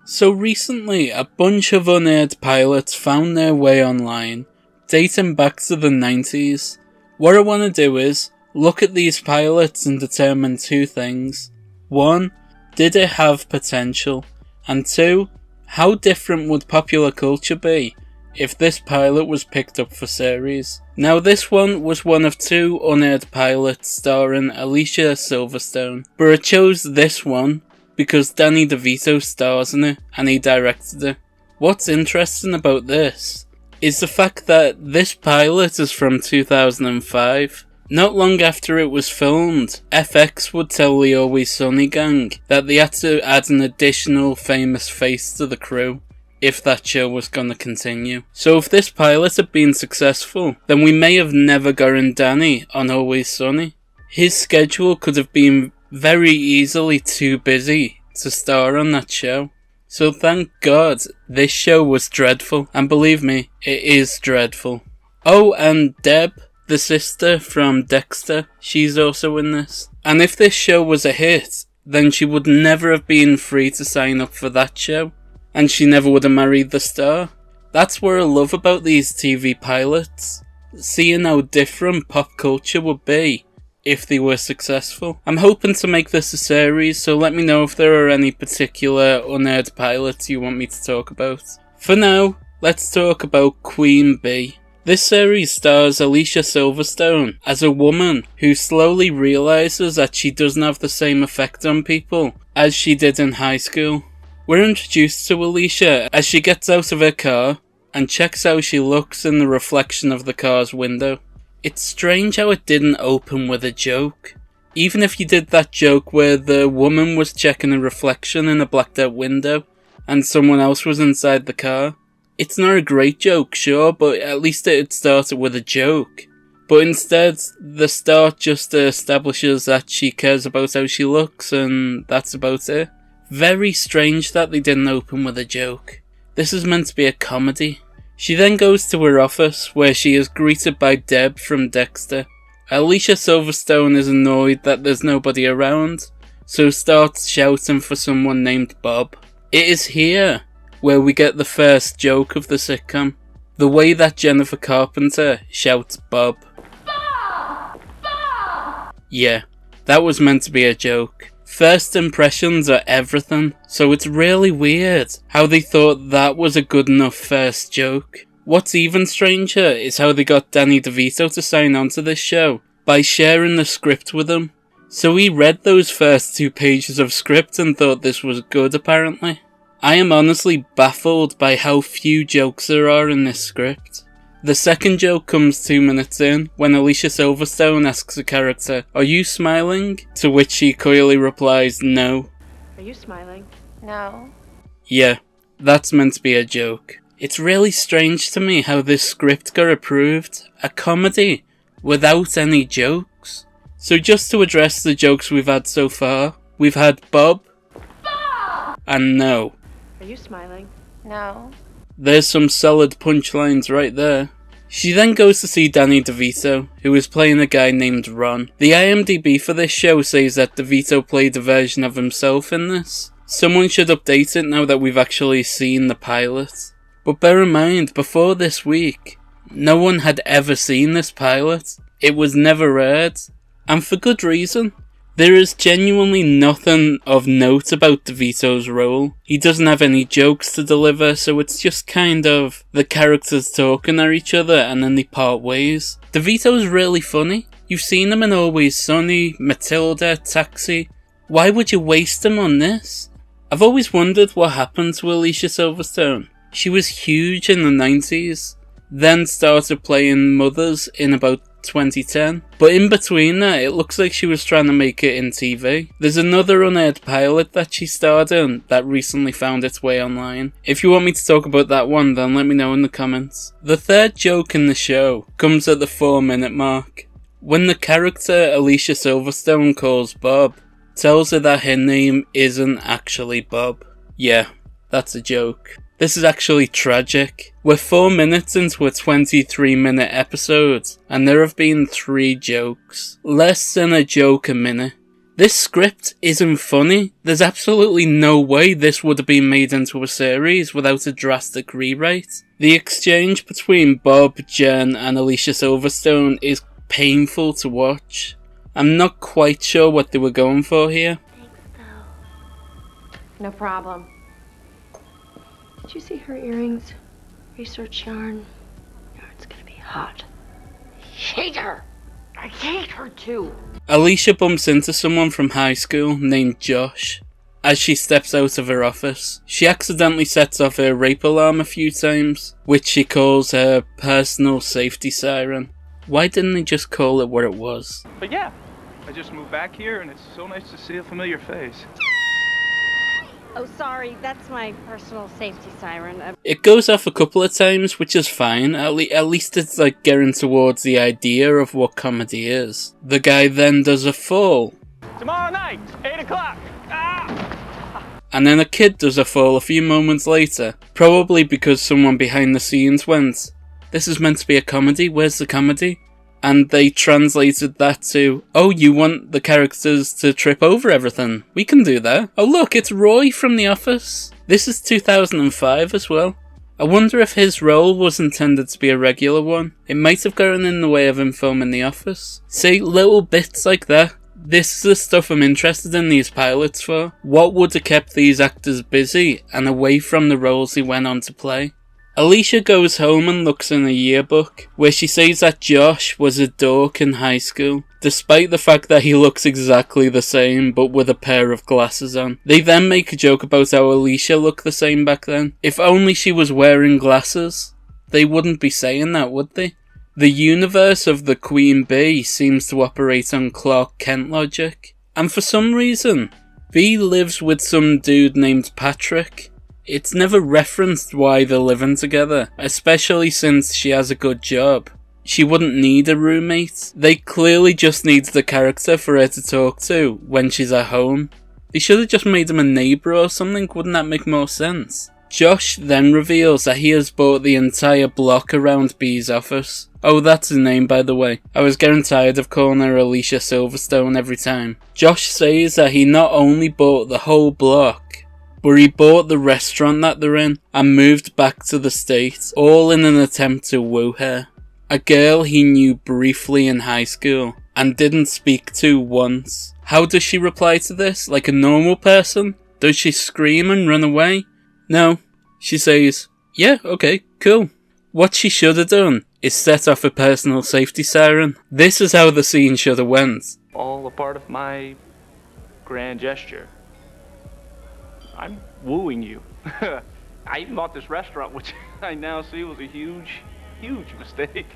So recently, a bunch of unaired pilots found their way online, dating back to the 90s. What I want to do is look at these pilots and determine two things. 1. Did it have potential? And 2. How different would popular culture be if this pilot was picked up for series? Now this one was one of 2 unaired pilots starring Alicia Silverstone, but I chose this one because Danny DeVito stars in it and he directed it. What's interesting about this is the fact that this pilot is from 2005. Not long after it was filmed, FX would tell the Always Sunny gang that they had to add an additional famous face to the crew if that show was going to continue. So if this pilot had been successful, then we may have never gotten Danny on Always Sunny. His schedule could have been very easily too busy to star on that show. So thank God this show was dreadful, and believe me, it is dreadful. Oh, and Deb, the sister from Dexter, she's also in this. And if this show was a hit, then she would never have been free to sign up for that show, and she never would have married the star. That's what I love about these TV pilots, seeing how different pop culture would be if they were successful. I'm hoping to make this a series, so let me know if there are any particular unaired pilots you want me to talk about. For now, let's talk about Queen Bee. This series stars Alicia Silverstone as a woman who slowly realises that she doesn't have the same effect on people as she did in high school. We're introduced to Alicia as she gets out of her car and checks how she looks in the reflection of the car's window. It's strange how it didn't open with a joke. Even if you did that joke where the woman was checking a reflection in a blacked out window and someone else was inside the car. It's not a great joke, sure, but at least it had started with a joke. But instead, the start just establishes that she cares about how she looks and that's about it. Very strange that they didn't open with a joke. This is meant to be a comedy. She then goes to her office, where she is greeted by Deb from Dexter. Alicia Silverstone is annoyed that there's nobody around, so starts shouting for someone named Bob. It is here where we get the first joke of the sitcom. The way that Jennifer Carpenter shouts Bob. Bob! Bob! Yeah, that was meant to be a joke. First impressions are everything, so it's really weird how they thought that was a good enough first joke. What's even stranger is how they got Danny DeVito to sign on to this show by sharing the script with him. So he read those first 2 pages of script and thought this was good apparently. I am honestly baffled by how few jokes there are in this script. The second joke comes 2 minutes in, when Alicia Silverstone asks a character, "Are you smiling?" To which she coyly replies, "No." Are you smiling? No. Yeah, that's meant to be a joke. It's really strange to me how this script got approved. A comedy without any jokes. So just to address the jokes we've had so far, we've had Bob, and no. Are you smiling? No. There's some solid punchlines right there. She then goes to see Danny DeVito, who is playing a guy named Ron. The IMDb for this show says that DeVito played a version of himself in this. Someone should update it now that we've actually seen the pilot. But bear in mind, before this week, no one had ever seen this pilot. It was never aired, and for good reason. There is genuinely nothing of note about DeVito's role. He doesn't have any jokes to deliver, so it's just kind of the characters talking at each other and then they part ways. DeVito's really funny. You've seen him in Always Sunny, Matilda, Taxi. Why would you waste him on this? I've always wondered what happened to Alicia Silverstone. She was huge in the 90s, then started playing mothers in about 2010, but in between that it looks like she was trying to make it in TV. There's another unaired pilot that she starred in that recently found its way online. If you want me to talk about that one, then let me know in the comments. The third joke in the show comes at the 4-minute mark, when the character Alicia Silverstone calls Bob, tells her that her name isn't actually Bob. Yeah, that's a joke. This is actually tragic. We're 4 minutes into a 23-minute episode, and there have been 3 jokes. Less than a joke a minute. This script isn't funny. There's absolutely no way this would have been made into a series without a drastic rewrite. The exchange between Bob, Jen, and Alicia Silverstone is painful to watch. I'm not quite sure what they were going for here. Thanks, though. No problem. Did you see her earrings? Research yarn. Yarn's gonna be hot. I hate her. I hate her too. Alicia bumps into someone from high school named Josh. As she steps out of her office, she accidentally sets off her rape alarm a few times, which she calls her personal safety siren. Why didn't they just call it what it was? But yeah, I just moved back here and it's so nice to see a familiar face. Oh, sorry, that's my personal safety siren. It goes off a couple of times, which is fine. At least it's like getting towards the idea of what comedy is. The guy then does a fall. Tomorrow night, 8 o'clock. And then a kid does a fall a few moments later. Probably because someone behind the scenes went, "This is meant to be a comedy, where's the comedy?" And they translated that to, "Oh, you want the characters to trip over everything? We can do that. Oh look, it's Roy from The Office." This is 2005 as well. I wonder if his role was intended to be a regular one. It might have gotten in the way of him filming The Office. See, little bits like that. This is the stuff I'm interested in these pilots for. What would have kept these actors busy and away from the roles they went on to play? Alicia goes home and looks in a yearbook, where she says that Josh was a dork in high school, despite the fact that he looks exactly the same but with a pair of glasses on. They then make a joke about how Alicia looked the same back then. If only she was wearing glasses. They wouldn't be saying that, would they? The universe of the Queen Bee seems to operate on Clark Kent logic. And for some reason, Bee lives with some dude named Patrick. It's never referenced why they're living together, especially since she has a good job. She wouldn't need a roommate. They clearly just need the character for her to talk to when she's at home. They should have just made him a neighbour or something, wouldn't that make more sense? Josh then reveals that he has bought the entire block around Bee's office. Oh, that's his name, by the way. I was getting tired of calling her Alicia Silverstone every time. Josh says that he not only bought the whole block, but he bought the restaurant that they're in and moved back to the States, all in an attempt to woo her. A girl he knew briefly in high school and didn't speak to once. How does she reply to this? Like a normal person? Does she scream and run away? No. She says, "Yeah, okay, cool." What she should have done is set off a personal safety siren. This is how the scene should have went. All a part of my grand gesture. I'm wooing you. I even bought this restaurant, which I now see was a huge, huge mistake.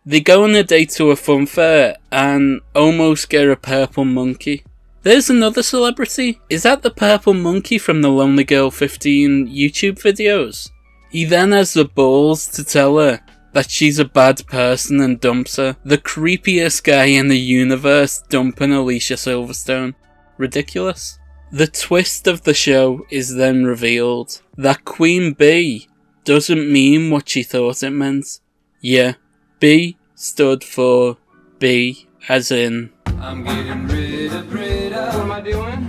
They go on a date to a fun fair and almost get a purple monkey. There's another celebrity. Is that the purple monkey from the Lonely Girl 15 YouTube videos? He then has the balls to tell her that she's a bad person and dumps her. The creepiest guy in the universe dumping Alicia Silverstone. Ridiculous. The twist of the show is then revealed. That Queen Bee doesn't mean what she thought it meant. Yeah, B stood for B, as in... I'm getting rid of Britta. What am I doing?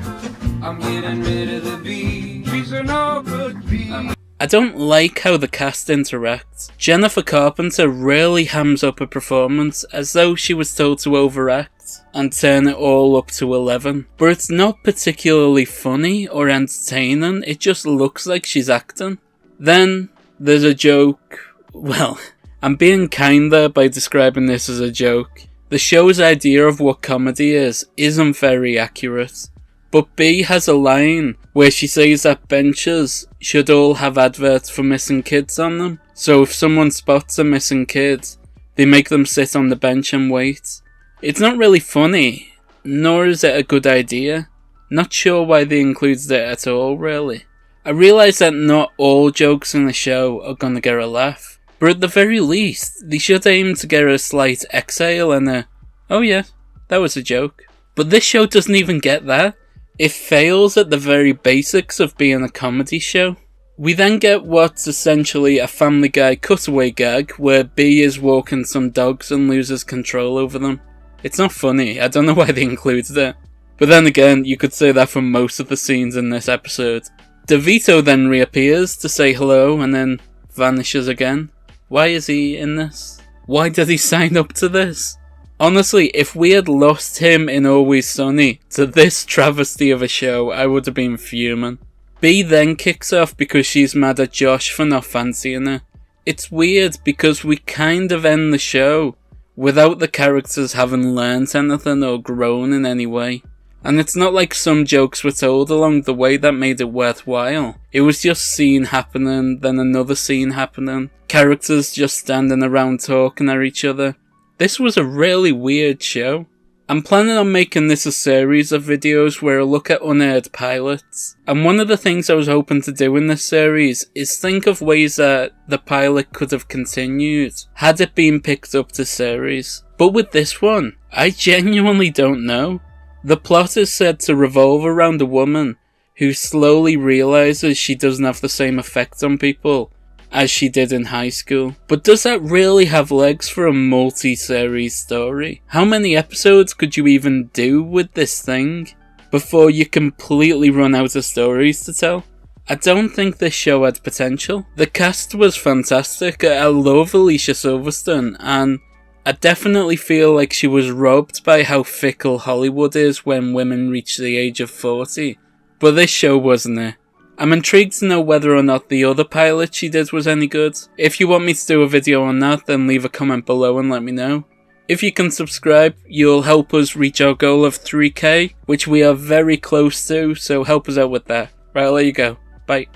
I'm getting rid of the bee. She's a no good bee. I don't like how the cast interacts. Jennifer Carpenter really hams up a performance as though she was told to overact and turn it all up to 11. But it's not particularly funny or entertaining, it just looks like she's acting. Then there's a joke. Well, I'm being kind there by describing this as a joke. The show's idea of what comedy is isn't very accurate. But B has a line where she says that benches should all have adverts for missing kids on them. So if someone spots a missing kid, they make them sit on the bench and wait. It's not really funny, nor is it a good idea. Not sure why they included it at all, really. I realise that not all jokes in the show are gonna get a laugh, but at the very least, they should aim to get a slight exhale and a, "Oh yeah, that was a joke." But this show doesn't even get that. It fails at the very basics of being a comedy show. We then get what's essentially a Family Guy cutaway gag where B is walking some dogs and loses control over them. It's not funny. I don't know why they included it. But then again, you could say that for most of the scenes in this episode. DeVito then reappears to say hello and then vanishes again. Why is he in this? Why did he sign up to this? Honestly, if we had lost him in Always Sunny to this travesty of a show, I would have been fuming. B then kicks off because she's mad at Josh for not fancying her. It's weird because we kind of end the show without the characters having learnt anything or grown in any way. And it's not like some jokes were told along the way that made it worthwhile. It was just scene happening, then another scene happening. Characters just standing around talking at each other. This was a really weird show. I'm planning on making this a series of videos where I look at unaired pilots. And one of the things I was hoping to do in this series is think of ways that the pilot could have continued had it been picked up to series. But with this one, I genuinely don't know. The plot is said to revolve around a woman who slowly realises she doesn't have the same effect on people as she did in high school. But does that really have legs for a multi-series story? How many episodes could you even do with this thing before you completely run out of stories to tell? I don't think this show had potential. The cast was fantastic. I love Alicia Silverstone, and I definitely feel like she was robbed by how fickle Hollywood is when women reach the age of 40. But this show wasn't it. I'm intrigued to know whether or not the other pilot she did was any good. If you want me to do a video on that, then leave a comment below and let me know. If you can subscribe, you'll help us reach our goal of 3k, which we are very close to, so help us out with that. Right, I'll let you go. Bye.